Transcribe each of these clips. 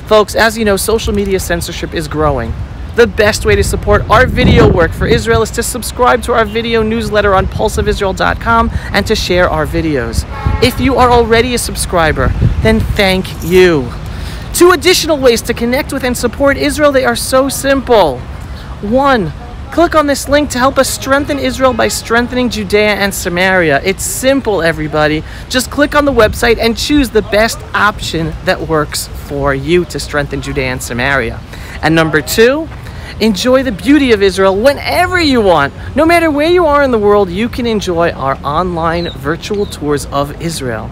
Folks, as you know, social media censorship is growing. The best way to support our video work for Israel is to subscribe to our video newsletter on pulseofisrael.com and to share our videos. If you are already a subscriber, then thank you. 2 additional ways to connect with and support Israel, they are so simple. 1, click on this link to help us strengthen Israel by strengthening Judea and Samaria. It's simple, everybody. Just click on the website and choose the best option that works for you to strengthen Judea and Samaria. And number 2, enjoy the beauty of Israel whenever you want. No matter where you are in the world, you can enjoy our online virtual tours of Israel.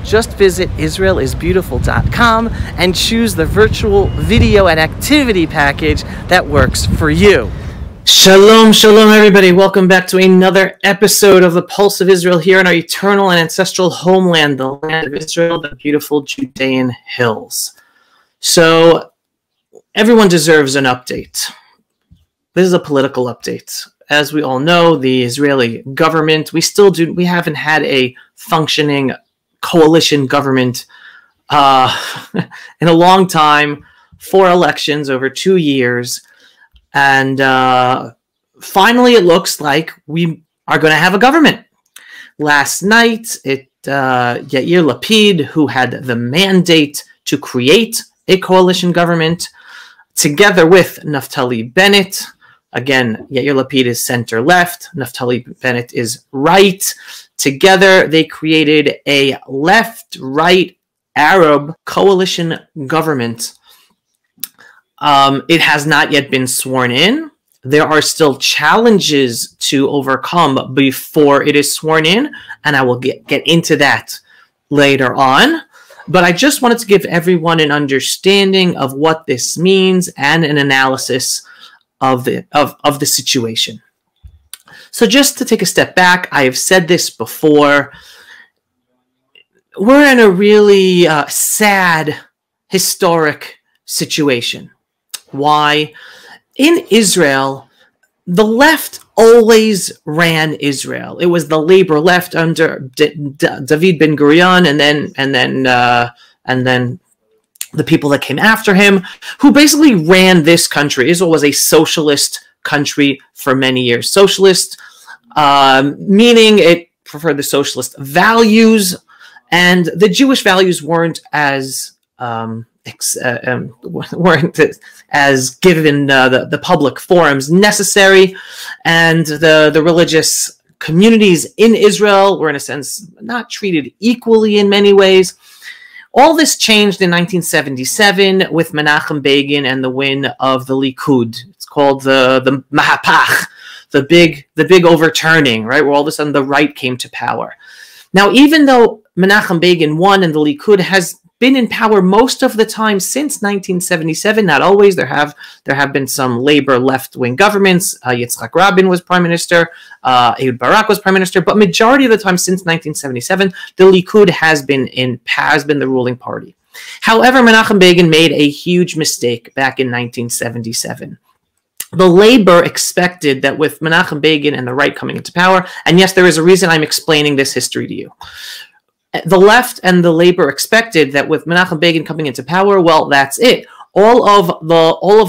Just visit israelisbeautiful.com and choose the virtual video and activity package that works for you. Shalom, shalom, everybody. Welcome back to another episode of the Pulse of Israel here in our eternal and ancestral homeland, the land of Israel, the beautiful Judean hills. So, everyone deserves an update. This is a political update. As we all know, the Israeli government, we haven't had a functioning coalition government in a long time, 4 elections over 2 years. And finally, it looks like we are going to have a government. Last night, Yair Lapid, who had the mandate to create a coalition government, together with Naftali Bennett. Again, Yair Lapid is center-left. Naftali Bennett is right. Together, they created a left-right Arab coalition government. It has not yet been sworn in. There are still challenges to overcome before it is sworn in, and I will get into that later on. But I just wanted to give everyone an understanding of what this means and an analysis of the situation. So just to take a step back, I have said this before. We're in a really sad, historic situation. Why? In Israel, the left always ran Israel. It was the labor left under David Ben-Gurion, and then the people that came after him, who basically ran this country. Israel was a socialist country for many years. Socialist, meaning it preferred the socialist values, and the Jewish values weren't as given the public forums necessary, and the religious communities in Israel were, in a sense, not treated equally in many ways. All this changed in 1977 with Menachem Begin and the win of the Likud. It's called the Mahapach, the big overturning, right, where all of a sudden the right came to power. Now, even though Menachem Begin won and the Likud has been in power most of the time since 1977, not always. There have been some labor left-wing governments. Yitzhak Rabin was prime minister. Ehud Barak was prime minister. But majority of the time since 1977, the Likud has been the ruling party. However, Menachem Begin made a huge mistake back in 1977. The labor expected that with Menachem Begin and the right coming into power, and yes, there is a reason I'm explaining this history to you. The left and the labor expected that with Menachem Begin coming into power, well, that's it. All of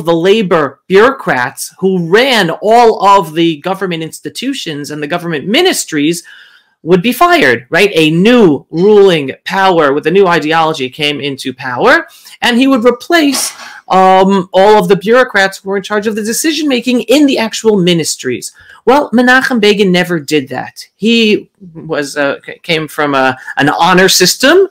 the labor bureaucrats who ran all of the government institutions and the government ministries would be fired, right? A new ruling power with a new ideology came into power, and he would replace all of the bureaucrats who were in charge of the decision-making in the actual ministries. Well, Menachem Begin never did that. He came from an honor system,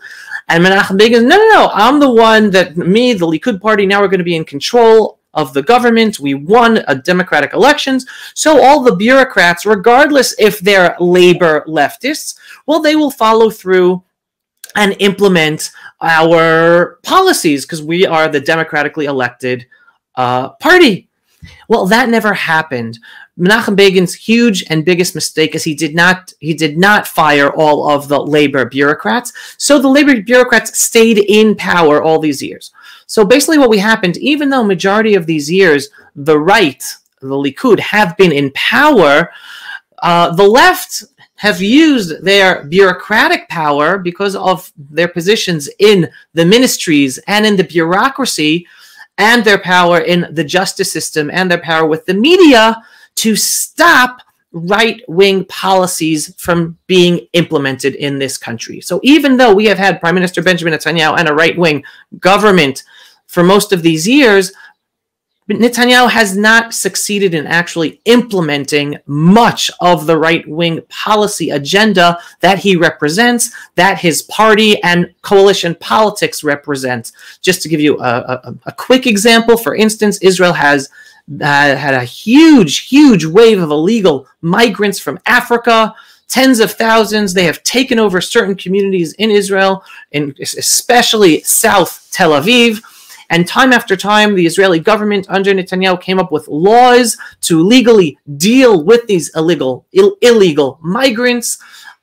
and Menachem Begin, no, I'm the one that, the Likud party, now we're going to be in control of the government. We won democratic elections, so all the bureaucrats, regardless if they're labor leftists, well, they will follow through and implement our policies because we are the democratically elected party. Well, that never happened. Menachem Begin's huge and biggest mistake is he did not fire all of the labor bureaucrats. So the labor bureaucrats stayed in power all these years. So basically what happened, even though majority of these years the right, the Likud, have been in power, The left have used their bureaucratic power because of their positions in the ministries and in the bureaucracy, and their power in the justice system, and their power with the media to stop right-wing policies from being implemented in this country. So even though we have had Prime Minister Benjamin Netanyahu and a right-wing government for most of these years, Netanyahu has not succeeded in actually implementing much of the right-wing policy agenda that he represents, that his party and coalition politics represent. Just to give you a quick example, for instance, Israel has had a huge wave of illegal migrants from Africa, tens of thousands. They have taken over certain communities in Israel, especially South Tel Aviv. And time after time, the Israeli government under Netanyahu came up with laws to legally deal with these illegal migrants.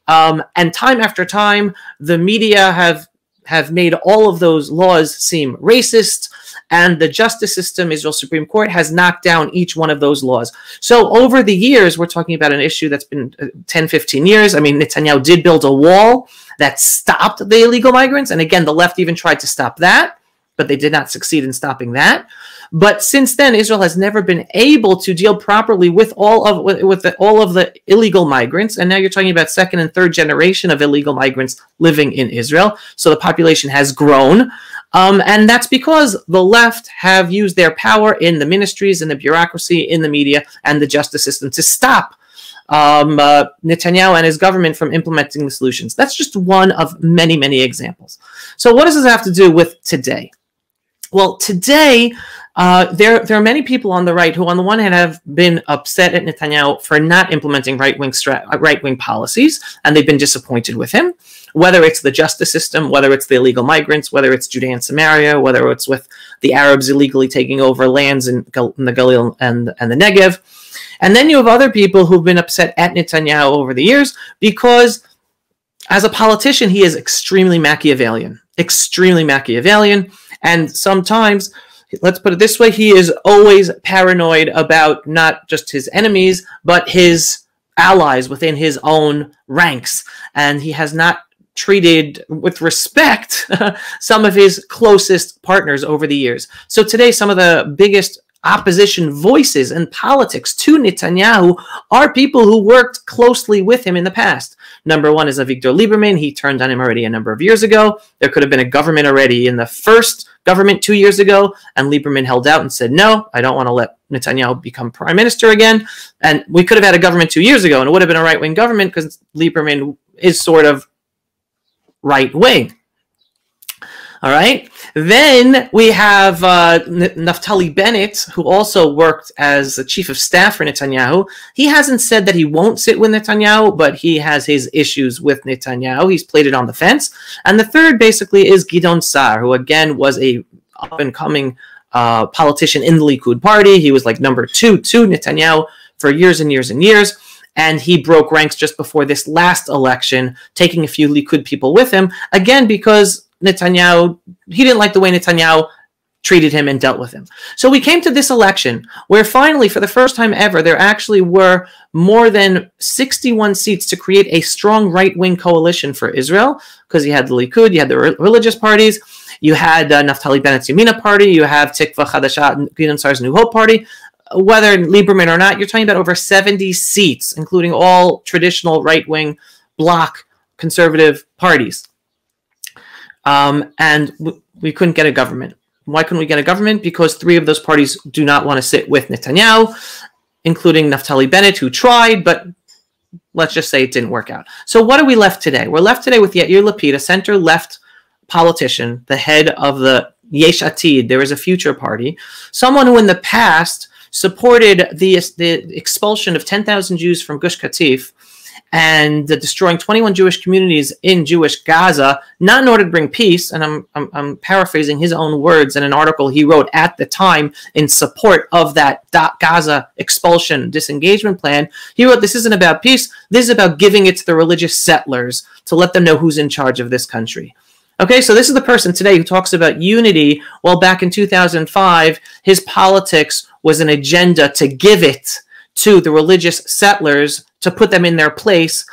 And time after time, the media have made all of those laws seem racist. And the justice system, Israel's Supreme Court, has knocked down each one of those laws. So over the years, we're talking about an issue that's been 10, 15 years. I mean, Netanyahu did build a wall that stopped the illegal migrants. And again, the left even tried to stop that, but they did not succeed in stopping that. But since then, Israel has never been able to deal properly with all of the illegal migrants. And now you're talking about second and third generation of illegal migrants living in Israel. So the population has grown. And that's because the left have used their power in the ministries, in the bureaucracy, in the media, and the justice system to stop Netanyahu and his government from implementing the solutions. That's just one of many, many examples. So what does this have to do with today? Well, today, there are many people on the right who, on the one hand, have been upset at Netanyahu for not implementing right-wing policies, and they've been disappointed with him, whether it's the justice system, whether it's the illegal migrants, whether it's Judea and Samaria, whether it's with the Arabs illegally taking over lands in the Galil and the Negev. And then you have other people who've been upset at Netanyahu over the years because, as a politician, he is extremely Machiavellian, and sometimes, let's put it this way, he is always paranoid about not just his enemies, but his allies within his own ranks. And he has not treated with respect some of his closest partners over the years. So today, some of the biggest opposition voices in politics to Netanyahu are people who worked closely with him in the past. Number one is Avigdor Lieberman. He turned on him already a number of years ago. There could have been a government already in the first government 2 years ago, and Lieberman held out and said, no, I don't want to let Netanyahu become prime minister again. And we could have had a government 2 years ago, and it would have been a right-wing government because Lieberman is sort of right-wing. All right. Then we have Naftali Bennett, who also worked as the chief of staff for Netanyahu. He hasn't said that he won't sit with Netanyahu, but he has his issues with Netanyahu. He's played it on the fence. And the third basically is Gideon Sa'ar, who again was a up-and-coming politician in the Likud party. He was like number 2 to Netanyahu for years and years and years. And he broke ranks just before this last election, taking a few Likud people with him, again, because Netanyahu, he didn't like the way Netanyahu treated him and dealt with him. So we came to this election where finally, for the first time ever, there actually were more than 61 seats to create a strong right-wing coalition for Israel, because you had the Likud, you had the religious parties, you had Naftali Bennett's Yamina party, you have Tikva Chadasha, Gideon Sa'ar's New Hope party. Whether Lieberman or not, you're talking about over 70 seats, including all traditional right-wing bloc conservative parties. And we couldn't get a government. Why couldn't we get a government? Because 3 of those parties do not want to sit with Netanyahu, including Naftali Bennett, who tried, but let's just say it didn't work out. So what are we left today? We're left today with Yair Lapid, a center-left politician, the head of the Yesh Atid, There Is a Future party, someone who in the past supported the expulsion of 10,000 Jews from Gush Katif, and destroying 21 Jewish communities in Jewish Gaza, not in order to bring peace, and I'm paraphrasing his own words in an article he wrote at the time in support of that Gaza expulsion disengagement plan. He wrote, this isn't about peace, this is about giving it to the religious settlers to let them know who's in charge of this country. Okay, so this is the person today who talks about unity, while back in 2005, his politics was an agenda to give it to the religious settlers to put them in their place.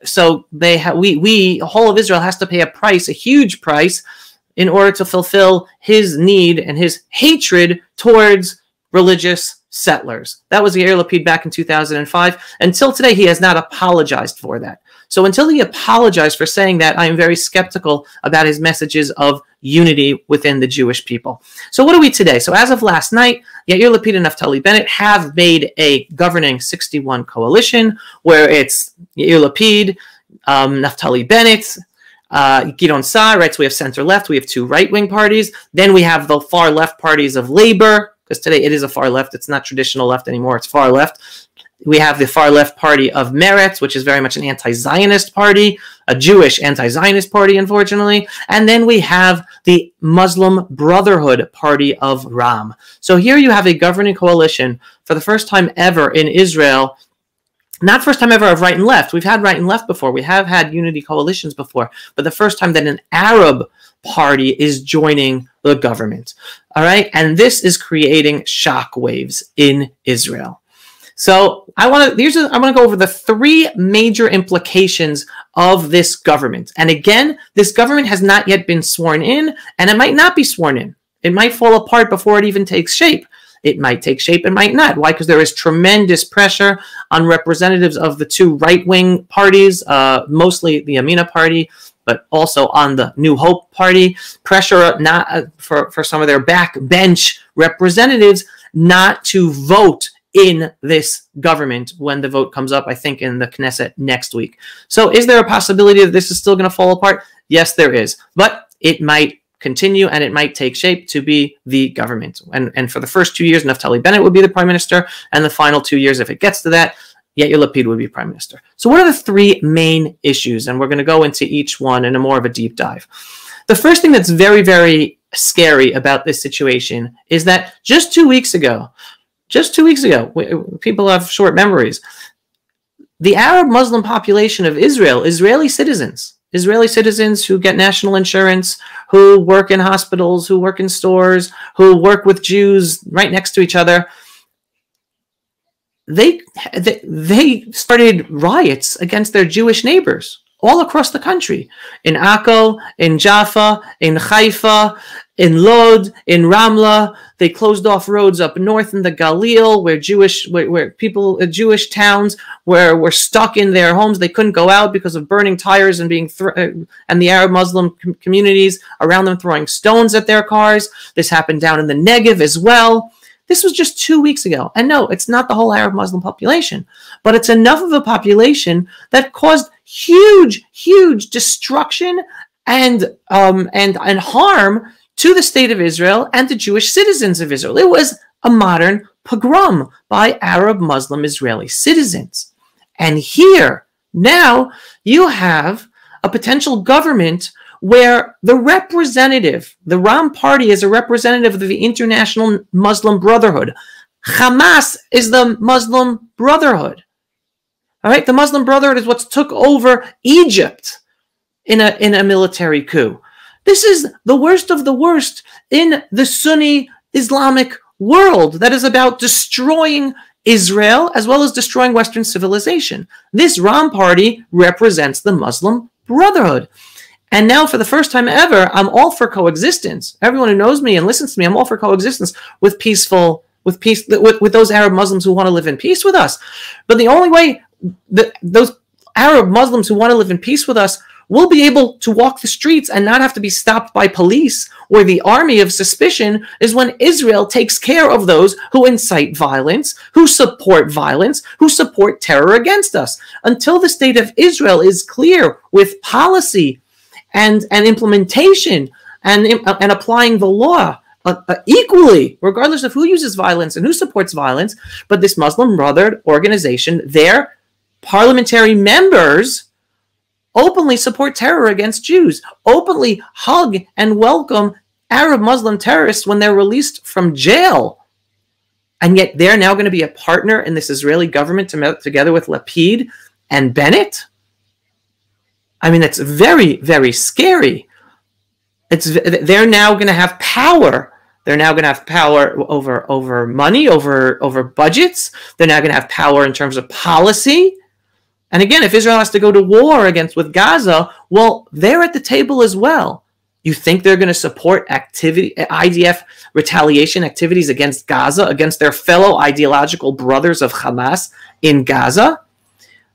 So the whole of Israel has to pay a price, a huge price, in order to fulfill his need and his hatred towards religious settlers. That was Yair Lapid back in 2005. Until today, he has not apologized for that. So until he apologized for saying that, I am very skeptical about his messages of unity within the Jewish people. So what are we today? So as of last night, Yair Lapid and Naftali Bennett have made a governing 61 coalition where it's Yair Lapid, Naftali Bennett, Gideon Saar, right? So we have center-left, we have two right-wing parties. Then we have the far-left parties of Labor, because today it is a far-left. It's not traditional left anymore. It's far-left. We have the far-left party of Meretz, which is very much an anti-Zionist party, a Jewish anti-Zionist party, unfortunately. And then we have the Muslim Brotherhood party of Ram. So here you have a governing coalition for the first time ever in Israel. Not first time ever of right and left. We've had right and left before. We have had unity coalitions before. But the first time that an Arab party is joining the government. All right? And this is creating shockwaves in Israel. So I want to go over the three major implications of this government. And again, this government has not yet been sworn in, and it might not be sworn in. It might fall apart before it even takes shape. It might take shape, it might not. Why? Because there is tremendous pressure on representatives of the two right-wing parties, mostly the Yamina party, but also on the New Hope party. Pressure for some of their backbench representatives not to vote in this government when the vote comes up, I think, in the Knesset next week. So is there a possibility that this is still going to fall apart? Yes, there is. But it might continue and it might take shape to be the government. And for the first 2 years, Naftali Bennett would be the prime minister. And the final 2 years, if it gets to that, Yair Lapid would be prime minister. So what are the three main issues? And we're going to go into each one in a more of a deep dive. The first thing that's very, very scary about this situation is that just 2 weeks ago, people have short memories, the Arab Muslim population of Israel, Israeli citizens who get national insurance, who work in hospitals, who work in stores, who work with Jews right next to each other, they started riots against their Jewish neighbors all across the country. In Akko, in Jaffa, in Haifa, in Lod, in Ramla. They closed off roads up north in the Galil, where Jewish towns were stuck in their homes. They couldn't go out because of burning tires and and the Arab Muslim communities around them throwing stones at their cars. This happened down in the Negev as well. This was just 2 weeks ago. And no, it's not the whole Arab Muslim population, but it's enough of a population that caused huge, huge destruction and harm to the state of Israel and the Jewish citizens of Israel. It was a modern pogrom by Arab Muslim Israeli citizens. And here, now, you have a potential government where the representative, the Ram party is a representative of the International Muslim Brotherhood. Hamas is the Muslim Brotherhood. All right, the Muslim Brotherhood is what took over Egypt in a military coup. This is the worst of the worst in the Sunni Islamic world that is about destroying Israel as well as destroying Western civilization. This Ram party represents the Muslim Brotherhood. And now, for the first time ever, I'm all for coexistence. Everyone who knows me and listens to me, I'm all for coexistence with those Arab Muslims who want to live in peace with us. But the only way those Arab Muslims who want to live in peace with us will be able to walk the streets and not have to be stopped by police or the army of suspicion is when Israel takes care of those who incite violence, who support terror against us. Until the state of Israel is clear with policy and implementation and applying the law equally, regardless of who uses violence and who supports violence, but this Muslim Brotherhood organization, their parliamentary members openly support terror against Jews, openly hug and welcome Arab Muslim terrorists when they're released from jail. And yet they're now going to be a partner in this Israeli government together with Lapid and Bennett. I mean, that's very, very scary. They're now going to have power They're now going to have power over money, over budgets. They're now going to have power in terms of policy. And again, if Israel has to go to war with Gaza, well, they're at the table as well. You think they're going to support IDF retaliation activities against Gaza, against their fellow ideological brothers of Hamas in Gaza?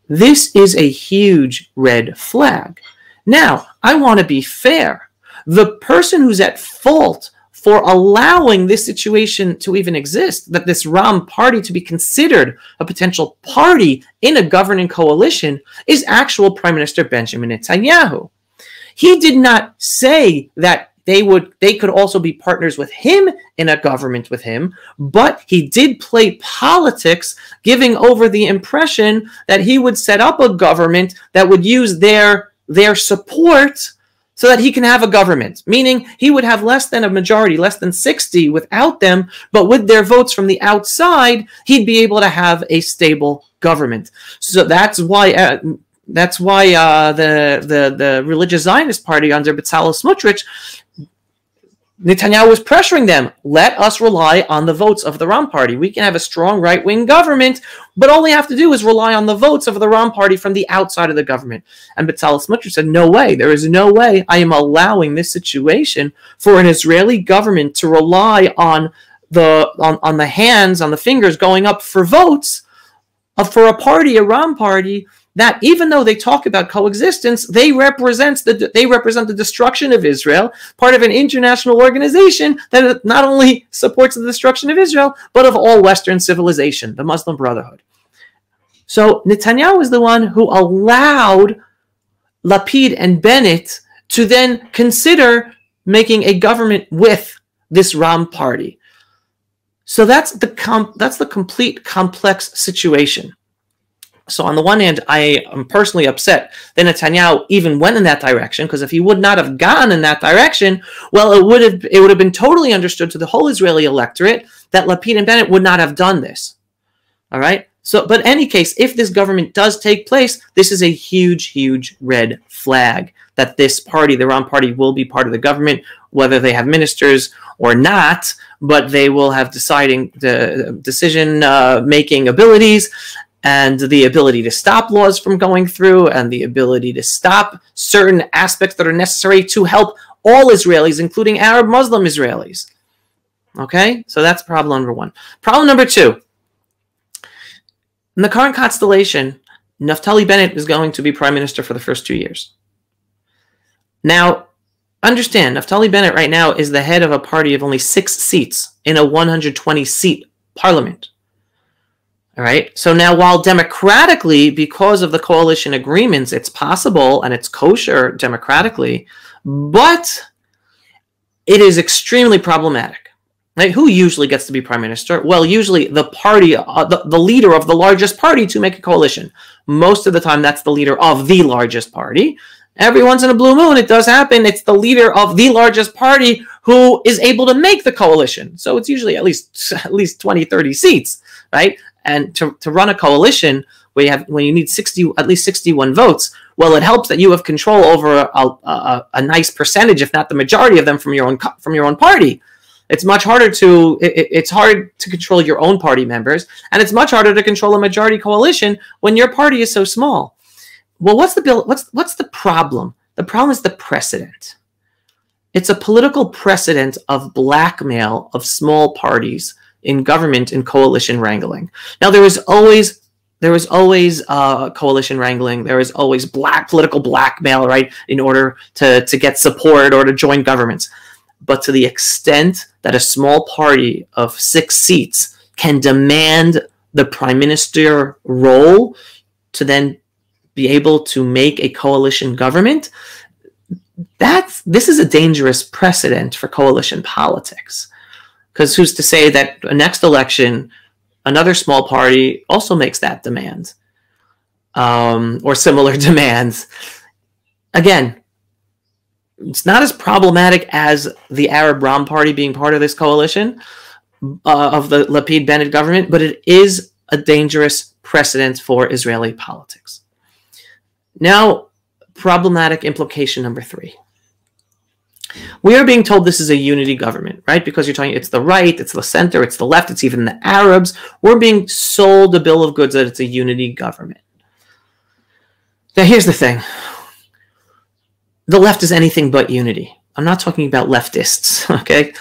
This is a huge red flag. Now, I want to be fair. The person who's at fault for allowing this situation to even exist, that this Ram party to be considered a potential party in a governing coalition, is actual Prime Minister Benjamin Netanyahu. He did not say that they could also be partners with him in a government with him, but he did play politics, giving over the impression that he would set up a government that would use their support so that he can have a government, meaning he would have less than a majority, less than 60 without them, but with their votes from the outside, he'd be able to have a stable government. So that's why the religious Zionist party under Bezalel Smotrich, Netanyahu was pressuring them, let us rely on the votes of the Ram party. We can have a strong right-wing government, but all we have to do is rely on the votes of the Ram party from the outside of the government. And Bezalel Smotrich said, no way, there is no way I am allowing this situation for an Israeli government to rely on the hands, on the fingers going up for votes for a party, a Ram party, that even though they talk about coexistence, they represent the destruction of Israel, part of an international organization that not only supports the destruction of Israel, but of all Western civilization, the Muslim Brotherhood. So Netanyahu is the one who allowed Lapid and Bennett to then consider making a government with this Ram party. So that's the complete complex situation. So on the one hand, I am personally upset that Netanyahu even went in that direction, because if he would not have gone in that direction, well, it would have been totally understood to the whole Israeli electorate that Lapid and Bennett would not have done this. All right? So, but in any case, if this government does take place, this is a huge, huge red flag that this party, the Ram party, will be part of the government, whether they have ministers or not, but they will have decision-making abilities, and the ability to stop laws from going through, and the ability to stop certain aspects that are necessary to help all Israelis, including Arab Muslim Israelis. Okay? So that's problem number one. Problem number two. In the current constellation, Naftali Bennett is going to be prime minister for the first 2 years. Now, understand, Naftali Bennett right now is the head of a party of only 6 seats in a 120-seat parliament. All right. So now, while democratically, because of the coalition agreements, it's possible and it's kosher democratically, but it is extremely problematic. Right? Who usually gets to be prime minister? Well, usually the party, the leader of the largest party to make a coalition. Most of the time, that's the leader of the largest party. Every once in a blue moon, it does happen. It's the leader of the largest party who is able to make the coalition. So it's usually at least 20, 30 seats, right? And to run a coalition when you need at least 61 votes, well, it helps that you have control over a nice percentage, if not the majority of them, from your own party. It's much harder it's hard to control your own party members, and it's much harder to control a majority coalition when your party is so small. Well, what's the problem? The problem is the precedent. It's a political precedent of blackmail of small parties in government and coalition wrangling. Now, there is always coalition wrangling. There is always political blackmail, right, in order to get support or to join governments. But to the extent that a small party of 6 seats can demand the prime minister role to then be able to make a coalition government, this is a dangerous precedent for coalition politics. Because who's to say that the next election, another small party also makes that demand, or similar demands? Again, it's not as problematic as the Arab Ram party being part of this coalition of the Lapid-Bennett government, but it is a dangerous precedent for Israeli politics. Now, problematic implication number 3. We are being told this is a unity government, right? Because you're talking, it's the right, it's the center, it's the left, it's even the Arabs. We're being sold a bill of goods that it's a unity government. Now, here's the thing. The left is anything but unity. I'm not talking about leftists, okay?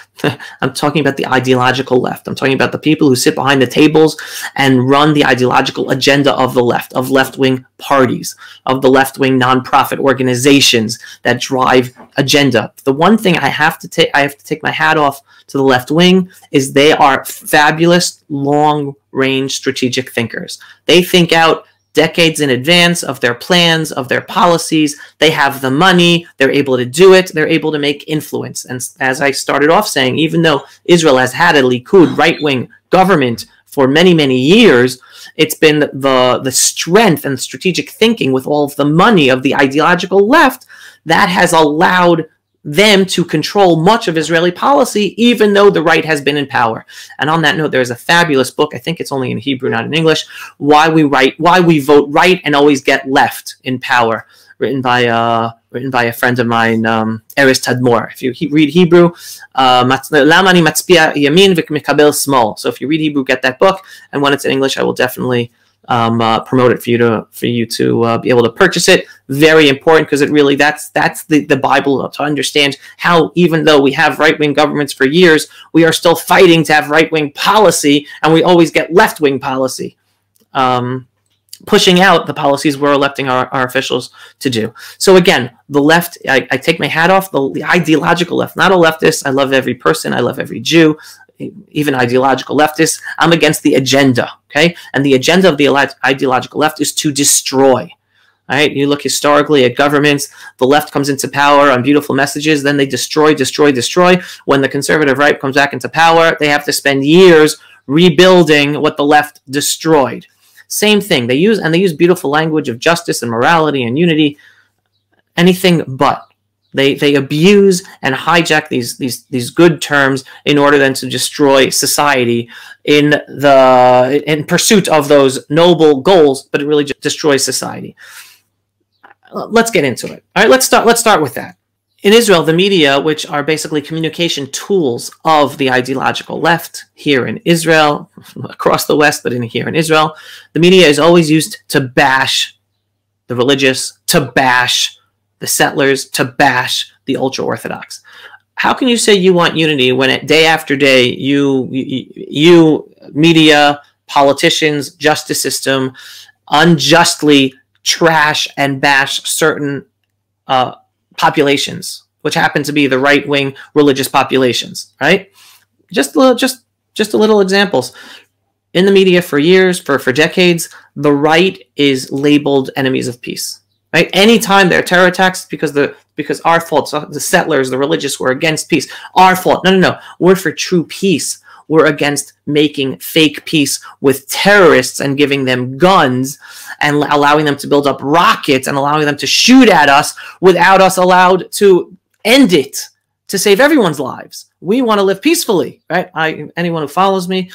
I'm talking about the ideological left. I'm talking about the people who sit behind the tables and run the ideological agenda of the left, of left-wing parties, of the left-wing nonprofit organizations that drive agenda. The one thing I have to take my hat off to the left wing is they are fabulous long-range strategic thinkers. They think out decades in advance of their plans, of their policies. They have the money. They're able to do it. They're able to make influence. And as I started off saying, even though Israel has had a Likud right-wing government for many, many years, it's been the strength and strategic thinking with all of the money of the ideological left that has allowed them to control much of Israeli policy, even though the right has been in power. And on that note, there's a fabulous book, I think it's only in Hebrew, not in English, Why We Vote Right and Always Get Left in Power, written by a friend of mine, Erez Tadmor. If you read Hebrew, Lama ani matzbiya yamin v'mekabel small. So if you read Hebrew, get that book. And when it's in English, I will definitely promote it for you to be able to purchase it. Very important, because it really that's the Bible, to understand how, even though we have right-wing governments for years, we are still fighting to have right-wing policy, and we always get left-wing policy, pushing out the policies we're electing our officials to do. So again, the left, I take my hat off, the ideological left, not a leftist. I love every person, I love every Jew, even ideological leftists. I'm against the agenda, okay? And the agenda of the ideological left is to destroy. All right, you look historically at governments, the left comes into power on beautiful messages, then they destroy. When the conservative right comes back into power, they have to spend years rebuilding what the left destroyed. Same thing. They use beautiful language of justice and morality and unity, anything but. They abuse and hijack these good terms in order then to destroy society in pursuit of those noble goals, but it really just destroys society. Let's get into it. All right, let's start with that. In Israel, the media, which are basically communication tools of the ideological left here in Israel, across the West, but here in Israel, the media is always used to bash the religious, to bash the settlers, to bash the ultra-Orthodox. How can you say you want unity when day after day you media, politicians, justice system unjustly trash and bash certain populations, which happen to be the right-wing religious populations, right? Just a little examples. In the media for years, for decades, the right is labeled enemies of peace. Right? Anytime there are terror attacks, because our fault, so the settlers, the religious, were against peace. Our fault. No. We're for true peace. We're against making fake peace with terrorists and giving them guns and allowing them to build up rockets and allowing them to shoot at us without us allowed to end it, to save everyone's lives. We want to live peacefully, right? Anyone who follows me,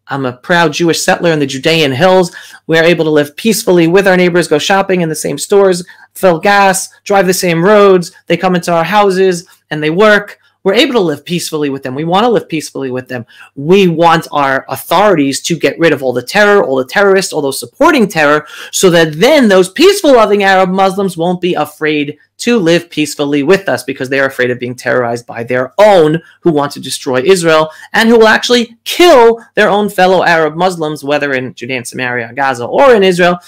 I'm a proud Jewish settler in the Judean hills. We're able to live peacefully with our neighbors, go shopping in the same stores, fill gas, drive the same roads. They come into our houses and they work. We're able to live peacefully with them. We want to live peacefully with them. We want our authorities to get rid of all the terror, all the terrorists, all those supporting terror, so that then those peaceful, loving Arab Muslims won't be afraid to live peacefully with us, because they are afraid of being terrorized by their own who want to destroy Israel and who will actually kill their own fellow Arab Muslims, whether in Judea and Samaria, Gaza, or in Israel,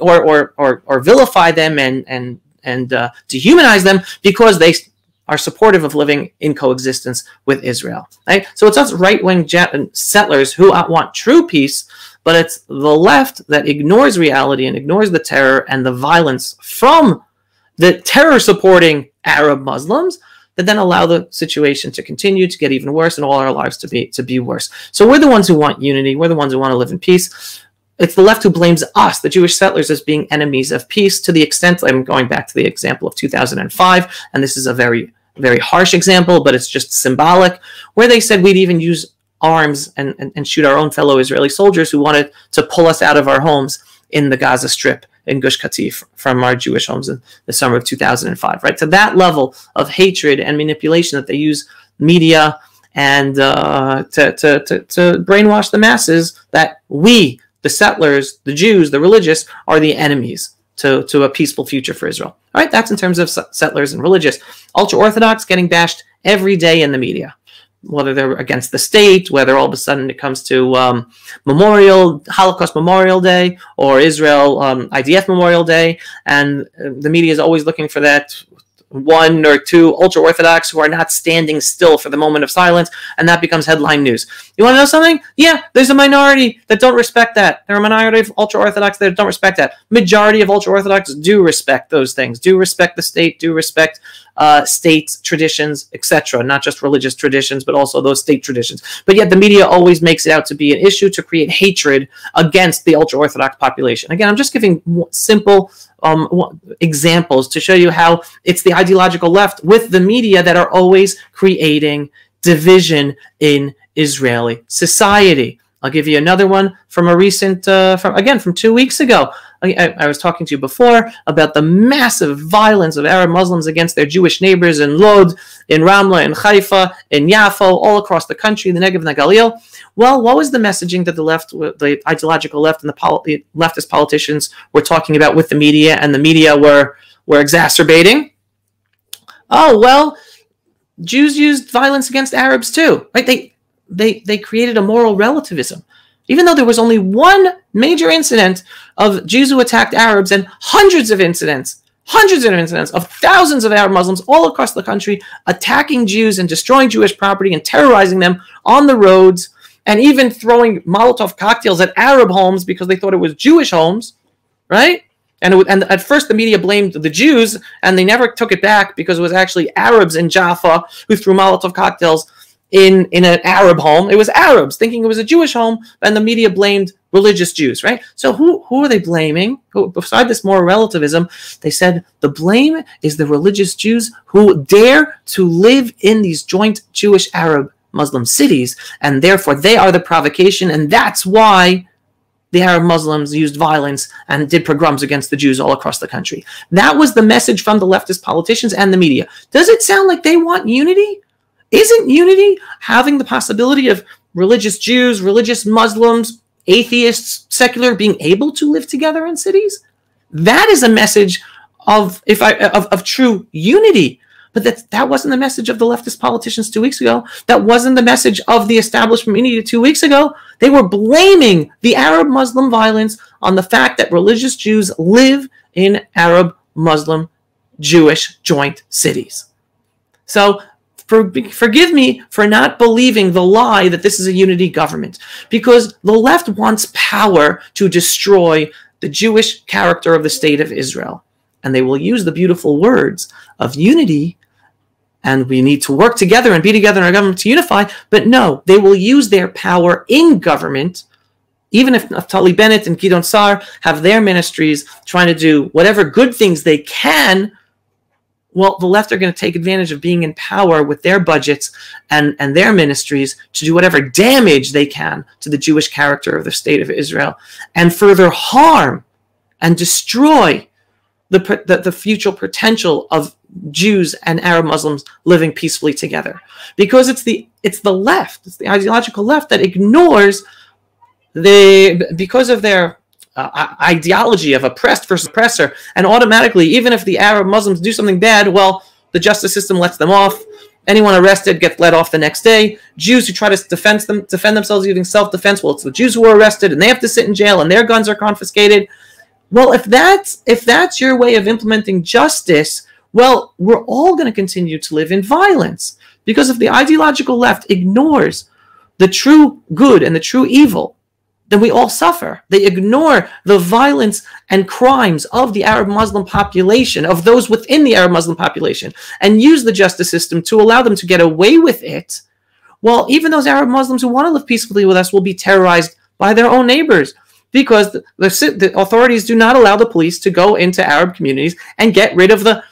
or vilify them and dehumanize them because they are supportive of living in coexistence with Israel. Right? So it's us right-wing settlers who want true peace, but it's the left that ignores reality and ignores the terror and the violence from the terror-supporting Arab Muslims that then allow the situation to continue to get even worse and all our lives to be worse. So we're the ones who want unity. We're the ones who want to live in peace. It's the left who blames us, the Jewish settlers, as being enemies of peace, to the extent, I'm going back to the example of 2005, and this is a very, very harsh example, but it's just symbolic, where they said we'd even use arms and shoot our own fellow Israeli soldiers who wanted to pull us out of our homes in the Gaza Strip in Gush Katif from our Jewish homes in the summer of 2005, right? To that level of hatred and manipulation that they use media and to brainwash the masses that we, the settlers, the Jews, the religious, are the enemies to a peaceful future for Israel. All right, that's in terms of settlers and religious. Ultra-Orthodox getting bashed every day in the media, whether they're against the state, whether all of a sudden it comes to Holocaust Memorial Day or Israel IDF Memorial Day, and the media is always looking for that one or two ultra-Orthodox who are not standing still for the moment of silence, and that becomes headline news. You want to know something? Yeah, there's a minority that don't respect that. There are a minority of ultra-Orthodox that don't respect that. Majority of ultra-Orthodox do respect those things, do respect the state, do respect state traditions, etc. Not just religious traditions, but also those state traditions. But yet the media always makes it out to be an issue to create hatred against the ultra-Orthodox population. Again, I'm just giving simple examples to show you how it's the ideological left with the media that are always creating division in Israeli society. I'll give you another one from a recent, from 2 weeks ago. I was talking to you before about the massive violence of Arab Muslims against their Jewish neighbors in Lod, in Ramla, in Haifa, in Yaffo, all across the country, the Negev and the Galil. Well, what was the messaging that the left, the ideological left and the leftist politicians were talking about with the media, and the media were exacerbating? Oh, well, Jews used violence against Arabs too, right? They created a moral relativism. Even though there was only one major incident of Jews who attacked Arabs, and hundreds of incidents of thousands of Arab Muslims all across the country attacking Jews and destroying Jewish property and terrorizing them on the roads, and even throwing Molotov cocktails at Arab homes because they thought it was Jewish homes, right? And at first the media blamed the Jews, and they never took it back because it was actually Arabs in Jaffa who threw Molotov cocktails in an Arab home. It was Arabs thinking it was a Jewish home, and the media blamed religious Jews, right? So who are they blaming? Beside this moral relativism, they said the blame is the religious Jews who dare to live in these joint Jewish Arab Muslim cities, and therefore they are the provocation, and that's why the Arab Muslims used violence and did pogroms against the Jews all across the country. That was the message from the leftist politicians and the media. Does it sound like they want unity? Isn't unity having the possibility of religious Jews, religious Muslims, atheists, secular, being able to live together in cities? That is a message of true unity. But that wasn't the message of the leftist politicians 2 weeks ago. That wasn't the message of the establishment media 2 weeks ago. They were blaming the Arab Muslim violence on the fact that religious Jews live in Arab Muslim Jewish joint cities. So forgive me for not believing the lie that this is a unity government, because the left wants power to destroy the Jewish character of the state of Israel. And they will use the beautiful words of unity, and we need to work together and be together in our government to unify. But no, they will use their power in government, even if Naftali Bennett and Gideon Sa'ar have their ministries trying to do whatever good things they can. Well, the left are going to take advantage of being in power with their budgets and their ministries to do whatever damage they can to the Jewish character of the state of Israel, and further harm and destroy the future potential of Jews and Arab Muslims living peacefully together. Because it's the left, it's the ideological left that ignores because of their ideology of oppressed versus oppressor, and automatically, even if the Arab Muslims do something bad, well, the justice system lets them off. Anyone arrested gets let off the next day. Jews who try to defend themselves using self-defense, well, it's the Jews who are arrested and they have to sit in jail and their guns are confiscated. Well, if that's your way of implementing justice, well, we're all going to continue to live in violence. Because if the ideological left ignores the true good and the true evil, then we all suffer. They ignore the violence and crimes of the Arab Muslim population, of those within the Arab Muslim population, and use the justice system to allow them to get away with it. Well, even those Arab Muslims who want to live peacefully with us will be terrorized by their own neighbors, because the authorities do not allow the police to go into Arab communities and get rid of the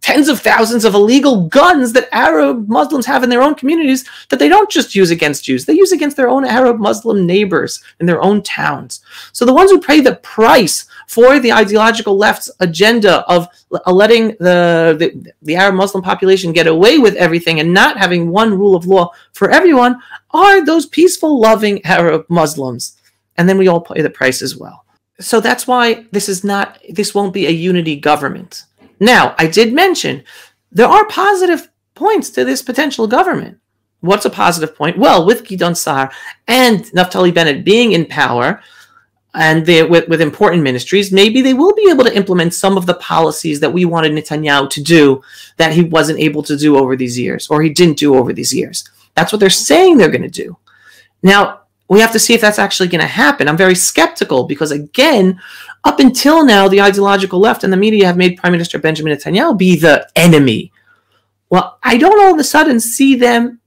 tens of thousands of illegal guns that Arab Muslims have in their own communities that they don't just use against Jews. They use against their own Arab Muslim neighbors in their own towns. So the ones who pay the price for the ideological left's agenda of letting the Arab Muslim population get away with everything and not having one rule of law for everyone are those peaceful, loving Arab Muslims. And then we all pay the price as well. So that's why this won't be a unity government. Now, I did mention there are positive points to this potential government. What's a positive point? Well, with Gideon Sa'ar and Naftali Bennett being in power and with important ministries, maybe they will be able to implement some of the policies that we wanted Netanyahu to do that he wasn't able to do over these years, or he didn't do over these years. That's what they're saying they're going to do. Now, we have to see if that's actually going to happen. I'm very skeptical because, again, up until now, the ideological left and the media have made Prime Minister Benjamin Netanyahu be the enemy. Well, I don't all of a sudden see them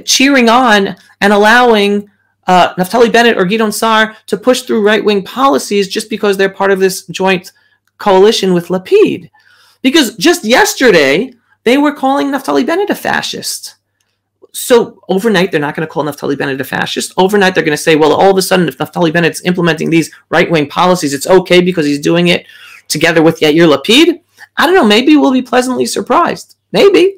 cheering on and allowing Naftali Bennett or Gideon Sa'ar to push through right-wing policies just because they're part of this joint coalition with Lapid. Because just yesterday, they were calling Naftali Bennett a fascist. So overnight, they're not going to call Naftali Bennett a fascist. Overnight, they're going to say, well, all of a sudden, if Naftali Bennett's implementing these right-wing policies, it's okay because he's doing it together with Yair Lapid. I don't know. Maybe we'll be pleasantly surprised. Maybe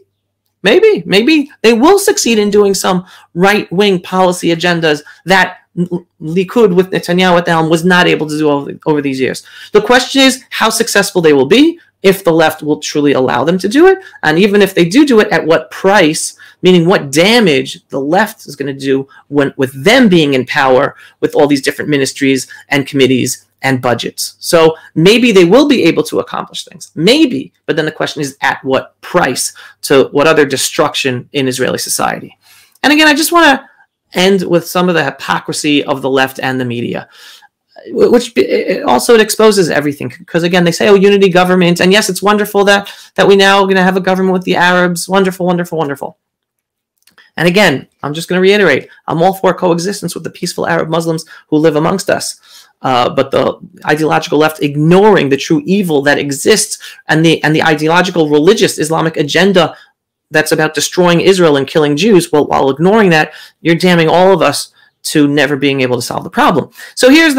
they will succeed in doing some right-wing policy agendas that Likud with Netanyahu at the helm was not able to do over these years. The question is how successful they will be, if the left will truly allow them to do it, and even if they do it, at what price, meaning what damage the left is going to do with them being in power with all these different ministries and committees and budgets. So maybe they will be able to accomplish things. Maybe. But then the question is at what price, to what other destruction in Israeli society. And again, I just want to end with some of the hypocrisy of the left and the media, which also it exposes everything. Because again, they say, oh, unity government. And yes, it's wonderful that we now are going to have a government with the Arabs. Wonderful, wonderful, wonderful. And again, I'm just going to reiterate, I'm all for coexistence with the peaceful Arab Muslims who live amongst us. But the ideological left ignoring the true evil that exists and the ideological religious Islamic agenda that's about destroying Israel and killing Jews, well, while ignoring that, you're damning all of us to never being able to solve the problem. So here's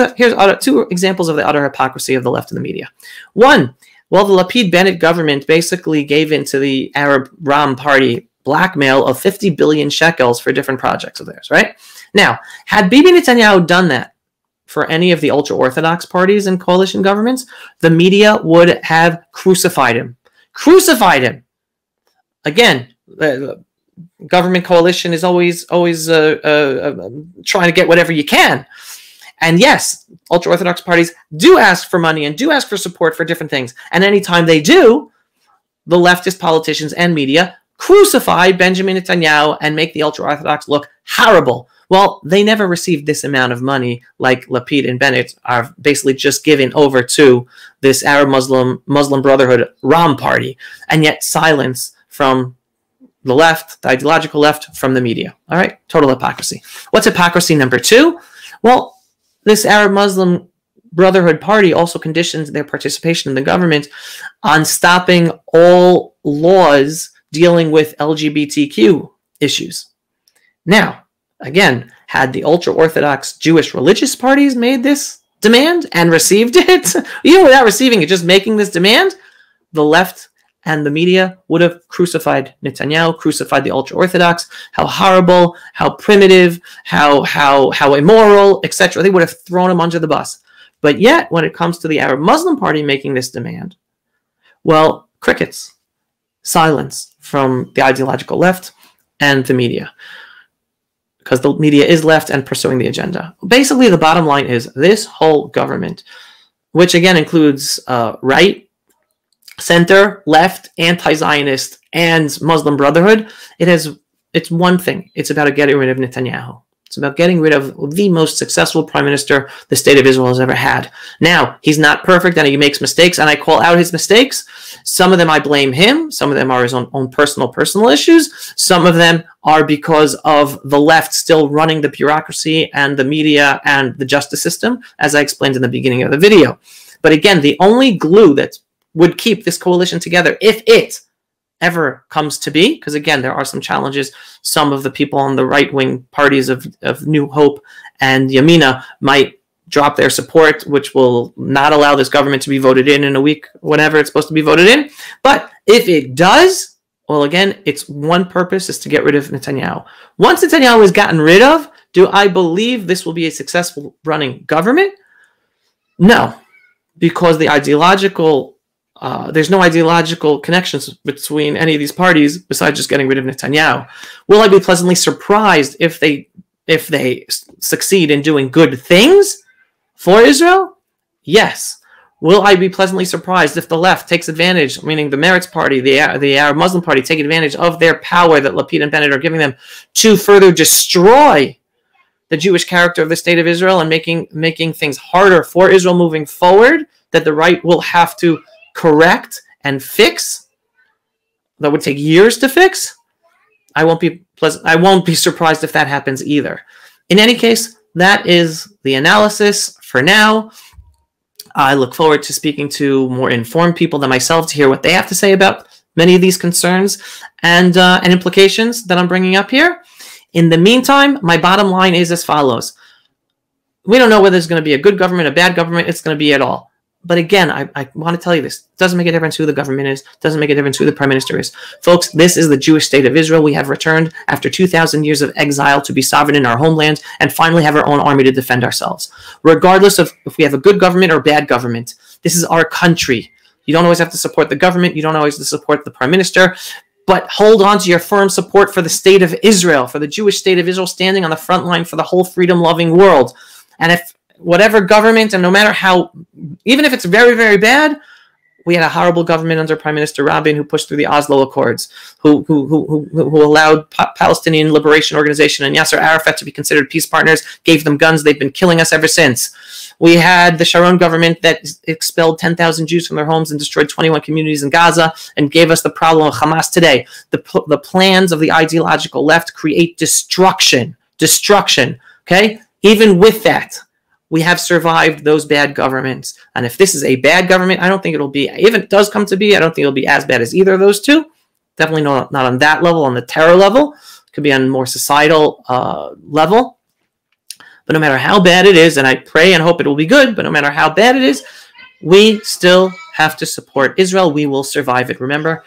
two examples of the utter hypocrisy of the left and the media. One, well, the Lapid-Bennett government basically gave in to the Arab Ram party blackmail of 50 billion shekels for different projects of theirs, right? Now, had Bibi Netanyahu done that for any of the ultra-Orthodox parties and coalition governments, the media would have crucified him. Crucified him! Again, the government coalition is always trying to get whatever you can. And yes, ultra-Orthodox parties do ask for money and do ask for support for different things. And anytime they do, the leftist politicians and media crucify Benjamin Netanyahu and make the ultra-Orthodox look horrible. Well, they never received this amount of money like Lapid and Bennett are basically just given over to this Arab Muslim Brotherhood Ram party, and yet silence from the left, the ideological left, from the media. All right, total hypocrisy. What's hypocrisy number two? Well, this Arab Muslim Brotherhood party also conditions their participation in the government on stopping all laws dealing with LGBTQ issues. Now, again, had the ultra-Orthodox Jewish religious parties made this demand and received it, even without receiving it, just making this demand, the left and the media would have crucified Netanyahu, crucified the ultra-Orthodox, how horrible, how primitive, how immoral, etc. They would have thrown him under the bus. But yet, when it comes to the Arab Muslim party making this demand, well, crickets, silence from the ideological left and the media, because the media is left and pursuing the agenda. Basically, the bottom line is this whole government, which again includes right, center, left, anti-Zionist, and Muslim Brotherhood, it's one thing. It's about getting rid of Netanyahu. It's about getting rid of the most successful prime minister the state of Israel has ever had. Now, he's not perfect and he makes mistakes, and I call out his mistakes. Some of them I blame him. Some of them are his own personal issues. Some of them are because of the left still running the bureaucracy and the media and the justice system, as I explained in the beginning of the video. But again, the only glue that's would keep this coalition together if it ever comes to be, because again, there are some challenges. Some of the people on the right-wing parties of New Hope and Yamina might drop their support, which will not allow this government to be voted in a week, whenever it's supposed to be voted in. But if it does, well, again, its one purpose is to get rid of Netanyahu. Once Netanyahu is gotten rid of, do I believe this will be a successful running government? No, because the ideological, there's no ideological connections between any of these parties besides just getting rid of Netanyahu. Will I be pleasantly surprised if they succeed in doing good things for Israel? Yes. Will I be pleasantly surprised if the left takes advantage, meaning the Meretz Party, the Arab Muslim Party, take advantage of their power that Lapid and Bennett are giving them to further destroy the Jewish character of the state of Israel and making things harder for Israel moving forward, that the right will have to correct and fix, that would take years to fix? I won't be surprised if that happens either. In any case, that is the analysis for now. I look forward to speaking to more informed people than myself to hear what they have to say about many of these concerns and implications that I'm bringing up here. In the meantime, my bottom line is as follows. We don't know whether it's going to be a good government, a bad government. It's going to be at all. But again, I want to tell you this. It doesn't make a difference who the government is. It doesn't make a difference who the prime minister is. Folks, this is the Jewish state of Israel. We have returned after 2,000 years of exile to be sovereign in our homeland and finally have our own army to defend ourselves. Regardless of if we have a good government or bad government, this is our country. You don't always have to support the government. You don't always have to support the prime minister. But hold on to your firm support for the state of Israel, for the Jewish state of Israel standing on the front line for the whole freedom-loving world. And if whatever government, and no matter how, even if it's very, very bad, we had a horrible government under Prime Minister Rabin who pushed through the Oslo Accords, who allowed Palestinian Liberation Organization and Yasser Arafat to be considered peace partners, gave them guns. They've been killing us ever since. We had the Sharon government that expelled 10,000 Jews from their homes and destroyed 21 communities in Gaza and gave us the problem of Hamas today. The plans of the ideological left create destruction, okay? Even with that, we have survived those bad governments. And if this is a bad government, I don't think it'll be, if it does come to be, I don't think it'll be as bad as either of those two. Definitely not on that level, on the terror level. It could be on a more societal level. But no matter how bad it is, and I pray and hope it will be good, but no matter how bad it is, we still have to support Israel. We will survive it. Remember,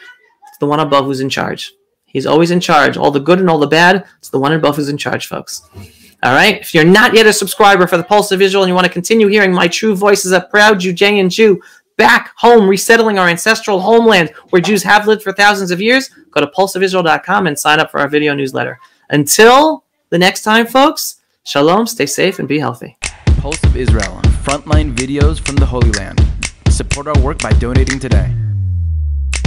it's the one above who's in charge. He's always in charge. All the good and all the bad, it's the one above who's in charge, folks. All right? If you're not yet a subscriber for the Pulse of Israel and you want to continue hearing my true voice as a proud Judean Jew back home, resettling our ancestral homeland where Jews have lived for thousands of years, go to pulseofisrael.com and sign up for our video newsletter. Until the next time, folks, shalom, stay safe, and be healthy. Pulse of Israel, frontline videos from the Holy Land. Support our work by donating today.